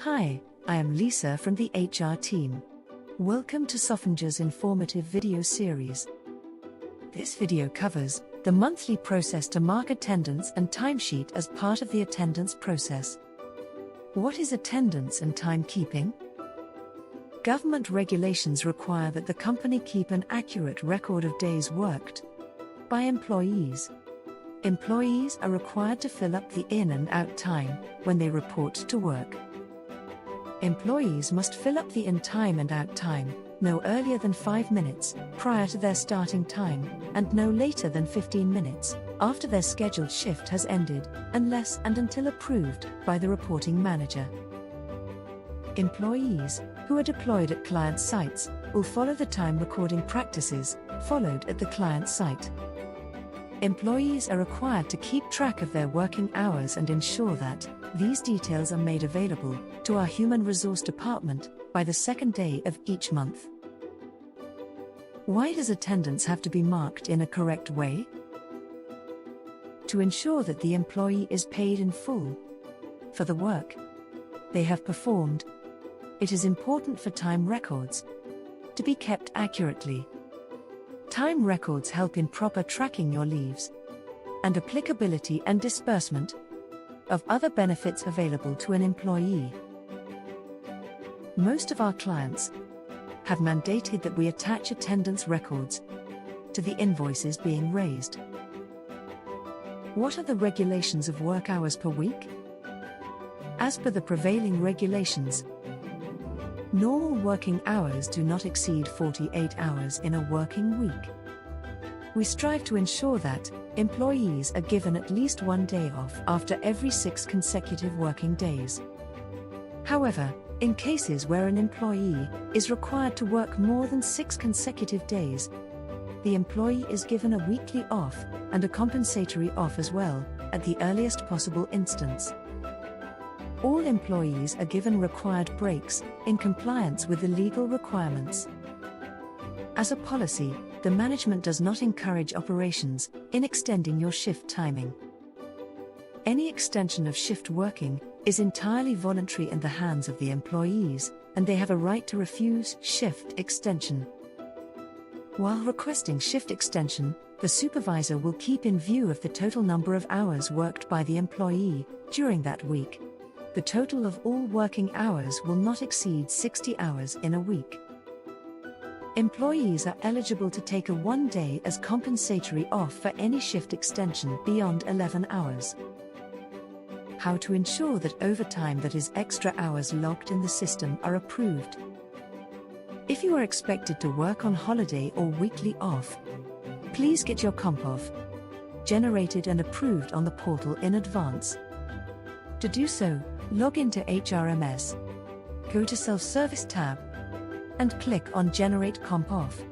Hi, I am Lisa from the HR team. Welcome to Soffinger's informative video series. This video covers the monthly process to mark attendance and timesheet as part of the attendance process. What is attendance and timekeeping? Government regulations require that the company keep an accurate record of days worked by employees. Employees are required to fill up the in and out time when they report to work. Employees must fill up the in time and out time no earlier than 5 minutes prior to their starting time, and no later than 15 minutes after their scheduled shift has ended, unless and until approved by the reporting manager. Employees who are deployed at client sites will follow the time recording practices followed at the client site. Employees are required to keep track of their working hours and ensure that these details are made available to our Human Resource Department by the second day of each month. Why does attendance have to be marked in a correct way? To ensure that the employee is paid in full for the work they have performed. It is important for time records to be kept accurately. Time records help in proper tracking your leaves and applicability and disbursement of other benefits available to an employee. Most of our clients have mandated that we attach attendance records to the invoices being raised. What are the regulations of work hours per week? As per the prevailing regulations, normal working hours do not exceed 48 hours in a working week. We strive to ensure that employees are given at least one day off after every 6 consecutive working days. However, in cases where an employee is required to work more than 6 consecutive days, the employee is given a weekly off and a compensatory off as well, at the earliest possible instance. All employees are given required breaks in compliance with the legal requirements. As a policy, the management does not encourage operations in extending your shift timing. Any extension of shift working is entirely voluntary in the hands of the employees, and they have a right to refuse shift extension. While requesting shift extension, the supervisor will keep in view of the total number of hours worked by the employee during that week. The total of all working hours will not exceed 60 hours in a week. Employees are eligible to take a 1 day as compensatory off for any shift extension beyond 11 hours. How to ensure that overtime, that is extra hours logged in the system, are approved. If you are expected to work on holiday or weekly off, please get your comp off generated and approved on the portal in advance. To do so, log into HRMS, go to Self-Service tab, and click on Generate Comp Off.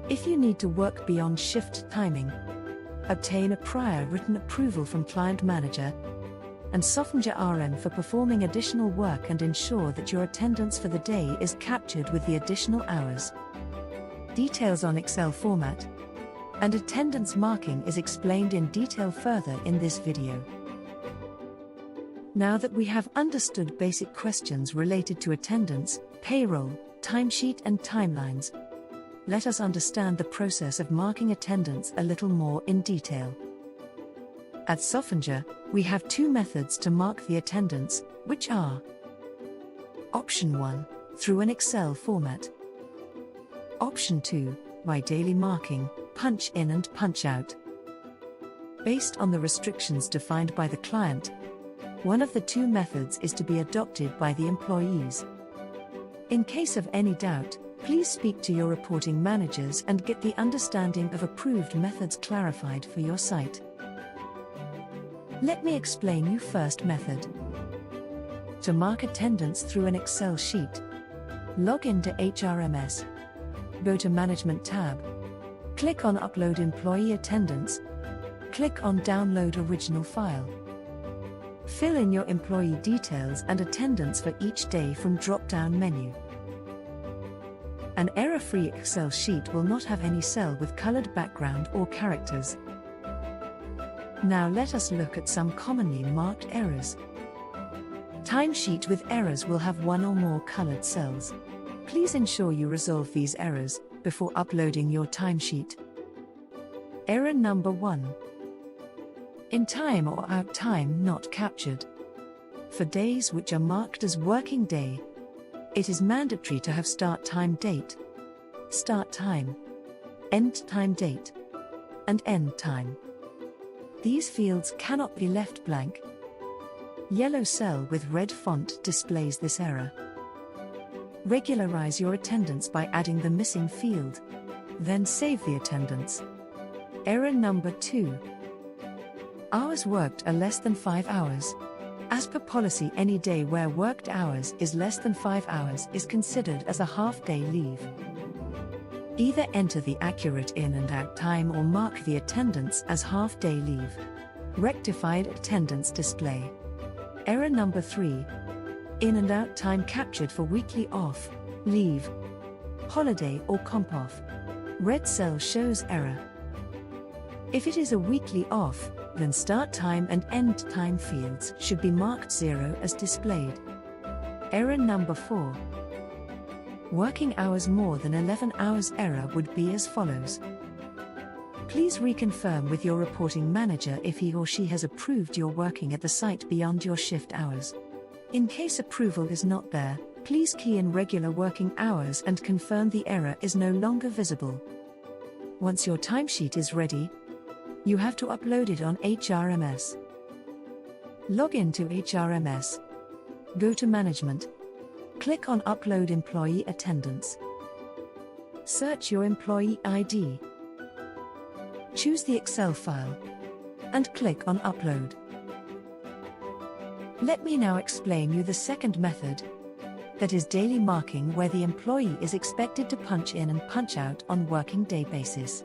If you need to work beyond shift timing, obtain a prior written approval from Client Manager and Soffinger RM for performing additional work, and ensure that your attendance for the day is captured with the additional hours. Details on Excel format and attendance marking is explained in detail further in this video. Now that we have understood basic questions related to attendance, payroll, timesheet and timelines, let us understand the process of marking attendance a little more in detail. At Soffinger, we have 2 methods to mark the attendance, which are: Option 1, through an Excel format. Option 2, by daily marking, punch in and punch out. Based on the restrictions defined by the client, one of the 2 methods is to be adopted by the employees. In case of any doubt, please speak to your reporting managers and get the understanding of approved methods clarified for your site. Let me explain you first method. To mark attendance through an Excel sheet, log into HRMS, go to Management tab, click on Upload Employee Attendance, click on Download Original File. Fill in your employee details and attendance for each day from drop-down menu. An error-free Excel sheet will not have any cell with colored background or characters. Now let us look at some commonly marked errors. Timesheet with errors will have one or more colored cells. Please ensure you resolve these errors before uploading your timesheet. Error number 1. In time or out time not captured. For days which are marked as working day, it is mandatory to have start time date, start time, end time date, and end time. These fields cannot be left blank. Yellow cell with red font displays this error. Regularize your attendance by adding the missing field. Then save the attendance. Error number 2. Hours worked are less than 5 hours. As per policy, any day where worked hours is less than 5 hours is considered as a half-day leave. Either enter the accurate in and out time or mark the attendance as half-day leave. Rectified attendance display. Error number 3. In and out time captured for weekly off, leave, holiday or comp off. Red cell shows error. If it is a weekly off, then start time and end time fields should be marked 0 as displayed. Error number 4. Working hours more than 11 hours error would be as follows. Please reconfirm with your reporting manager if he or she has approved your working at the site beyond your shift hours. In case approval is not there, please key in regular working hours and confirm the error is no longer visible. Once your timesheet is ready, you have to upload it on HRMS. Log in to HRMS. Go to Management. Click on Upload Employee Attendance. Search your employee ID. Choose the Excel file and click on Upload. Let me now explain you the second method, that is daily marking, where the employee is expected to punch in and punch out on working day basis.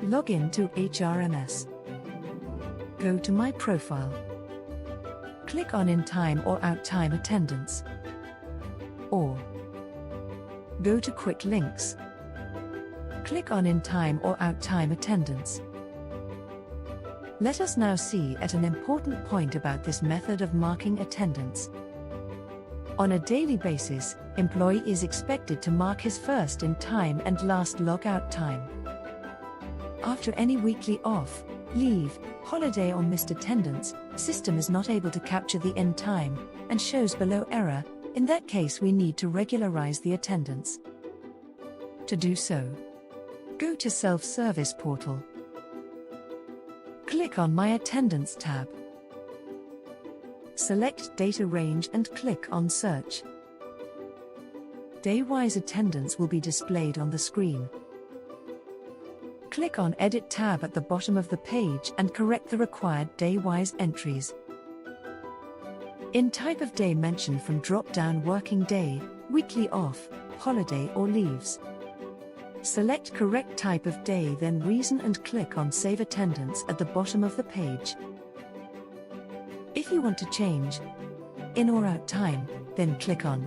Log in to HRMS. Go to My Profile. Click on In Time or Out Time Attendance. Or go to Quick Links. Click on In Time or Out Time Attendance. Let us now see at an important point about this method of marking attendance. On a daily basis, employee is expected to mark his first in time and last logout time. After any weekly off, leave, holiday or missed attendance, system is not able to capture the end time and shows below error. In that case, we need to regularize the attendance. To do so, go to Self-Service Portal. Click on My Attendance tab. Select Data Range and click on Search. Day-wise attendance will be displayed on the screen. Click on Edit tab at the bottom of the page and correct the required day-wise entries. In type of day, mention from drop-down working day, weekly off, holiday or leaves. Select correct type of day, then reason and click on Save Attendance at the bottom of the page. If you want to change in or out time, then click on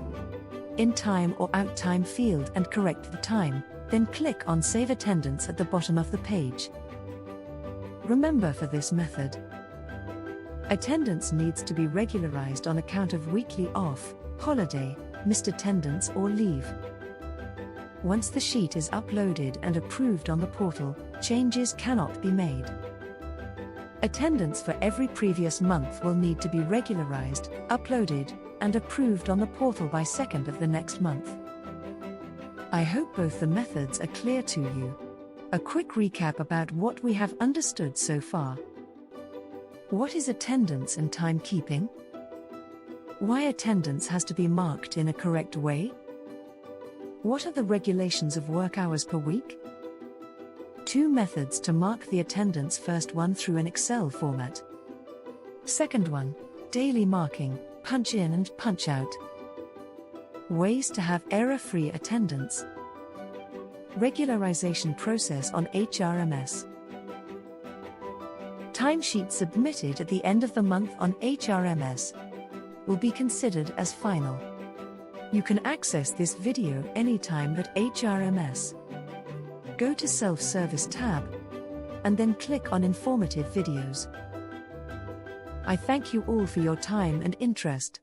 In Time or Out Time field and correct the time, then click on Save Attendance at the bottom of the page. Remember, for this method, attendance needs to be regularized on account of weekly off, holiday, missed attendance or leave. Once the sheet is uploaded and approved on the portal, changes cannot be made. Attendance for every previous month will need to be regularized, uploaded, and approved on the portal by 2nd of the next month. I hope both the methods are clear to you. A quick recap about what we have understood so far. What is attendance and timekeeping? Why attendance has to be marked in a correct way? What are the regulations of work hours per week? 2 methods to mark the attendance. First one, through an Excel format. Second one, daily marking, punch in and punch out. Ways to have error-free attendance. Regularization process on HRMS. Timesheet submitted at the end of the month on HRMS will be considered as final. You can access this video anytime at HRMS. Go to Self-Service tab and then click on Informative Videos. I thank you all for your time and interest.